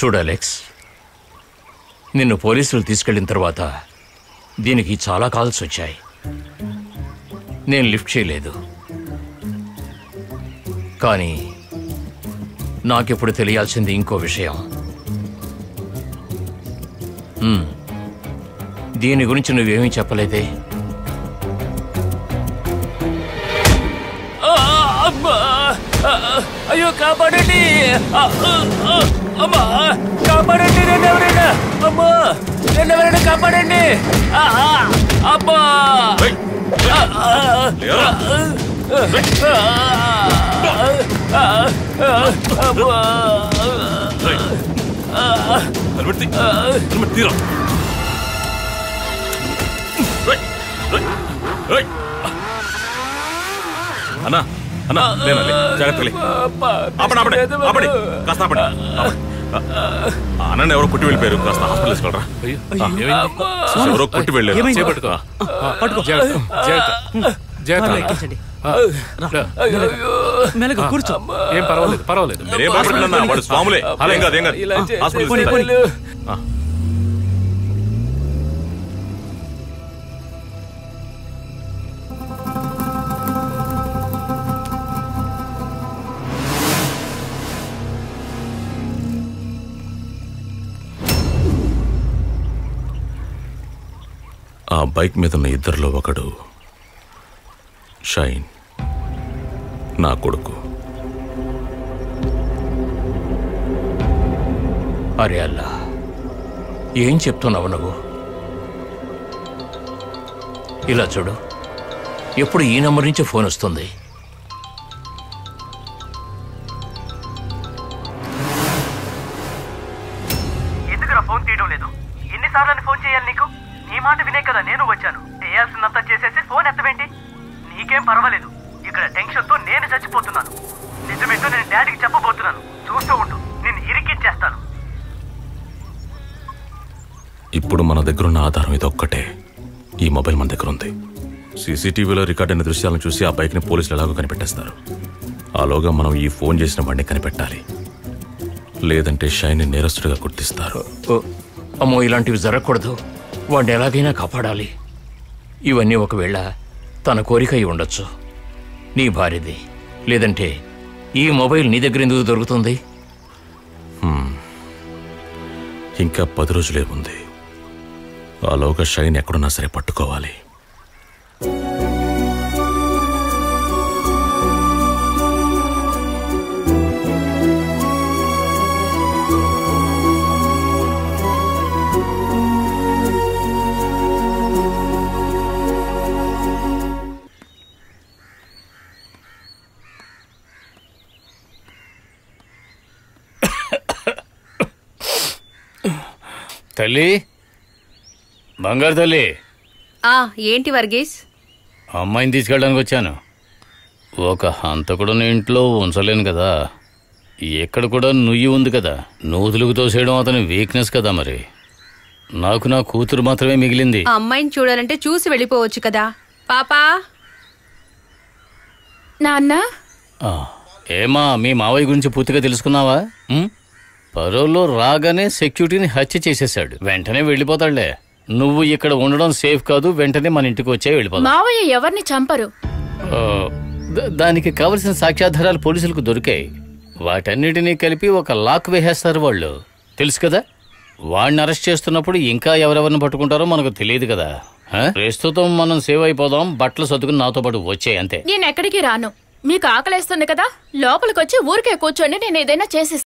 చూడు అలెక్స్, నిన్ను పోలీసులు తీసుకెళ్లిన తర్వాత దీనికి చాలా కాల్స్ వచ్చాయి. నేను లిఫ్ట్ చేయలేదు. కానీ నాకిప్పుడు తెలియాల్సింది ఇంకో విషయం. దీని గురించి నువ్వేమీ చెప్పలేదే? అయ్యో కాపాడండి, అమ్మా కాపాడండి, నన్ను ఎవరైనా, అమ్మా నన్ను ఎవరైనా కాపాడండి, అబ్బా అన్నా అన్నా లేనండి, జాగ్రత్తలే. కాస్త అన్న ఎవరో కొట్టి వెళ్ళిపోయారు, కాస్త హాస్పిటల్ తీసుకెళ్ళరా. ఎవరో కొట్టి వెళ్ళారు. కూర్చో. ఏం పర్వాలేదు పర్వాలేదు, మీరేం భయపడన్నా, వాడు స్వాములే. ఏం కాదు ఏం కాదు, హాస్పిటల్. ఆ బైక్ మీద ఉన్న ఇద్దరిలో ఒకడు షైన్, నా కొడుకు. అరే అల్లా, ఏం చెప్తున్నావు నువ్వు? ఇలా చూడు, ఎప్పుడు ఈ నంబర్ నుంచి ఫోన్ వస్తుంది. ఎందుకురా ఫోన్ తీయడం లేదు? ఎన్నిసార్లు ఫోన్ చేయాలి నీకు? నీ మాట వినే కదా నేను వచ్చాను. చేయాల్సినంత చేసేసి ఫోన్ ఎత్తవేంటి? నీకేం పర్వాలేదు, ఇక్కడ టెన్షన్తో నేను చచ్చిపోతున్నాను. నిజమేంటో నేను డాడీకి చెప్పబోతున్నాను. చూస్తూ ఉండు, నేను ఇరికిచ్చేస్తాను. ఇప్పుడు మన దగ్గరున్న ఆధారం ఇదొక్కటే. ఈ మొబైల్ మన దగ్గర ఉంది. సీసీటీవీలో రికార్డ్ అయిన దృశ్యాలను చూసి ఆ బైక్ని పోలీసులు ఎలాగో కనిపెట్టేస్తారు. ఆలోగా మనం ఈ ఫోన్ చేసిన వాడిని కనిపెట్టాలి, లేదంటే షైన్ని నేరస్తుడిగా గుర్తిస్తారు. అమ్మో, ఇలాంటివి జరగకూడదు. వాడిని ఎలాగైనా కాపాడాలి. ఇవన్నీ ఒకవేళ తన కోరిక అయి ఉండొచ్చు, నీ భార్యది. లేదంటే ఈ మొబైల్ నీ దగ్గర ఎందుకు దొరుకుతుంది? ఇంకా 10 రోజులే ఉంది. ఆలోగా షైన్ ఎక్కడున్నా సరే పట్టుకోవాలి. తల్లి, బంగారు తల్లి. ఏంటి వర్గీస్? అమ్మాయిని తీసుకెళ్ళడానికి వచ్చాను. ఒక హంతకుడు ఇంట్లో ఉంచలేను కదా. ఎక్కడ కూడా నుయ్యి ఉంది కదా, నూతులకు తోసేయడం అతని వీక్నెస్ కదా. మరి నాకు నా కూతురు మాత్రమే మిగిలింది. అమ్మాయిని చూడాలంటే చూసి వెళ్ళిపోవచ్చు కదా. పాపా, నాన్న. ఏమా, మీ మావయ్య గురించి పూర్తిగా తెలుసుకున్నావా? పరోల్లో రాగానే సెక్యూరిటీని హత్య చేసేశాడు. వెంటనే వెళ్ళిపోతాడులే. నువ్వు ఇక్కడ ఉండడం సేఫ్ కాదు. వెంటనే మన ఇంటికి వచ్చే వెళ్ళిపోతాడు. మావయ్య ఎవరిని చంపరు. దానికి కావలసిన సాక్ష్యాధారాలు పోలీసులకు దొరికాయి. వాటన్నిటినీ కలిపి ఒక లాక్ వేసేస్తారు వాళ్ళు. తెలుసు కదా. వాడిని అరెస్ట్ చేస్తున్నప్పుడు ఇంకా ఎవరెవరిని పట్టుకుంటారో మనకు తెలియదు కదా. ప్రస్తుతం మనం సేవ్ అయిపోదాం. బట్టలు సర్దుకుని నాతో పాటు వచ్చాయి అంతే. నేను ఎక్కడికి రాను. మీకు ఆకలేస్తుంది కదా, లోపలికొచ్చి ఊరికే కూర్చోండి, నేను ఏదైనా చేసి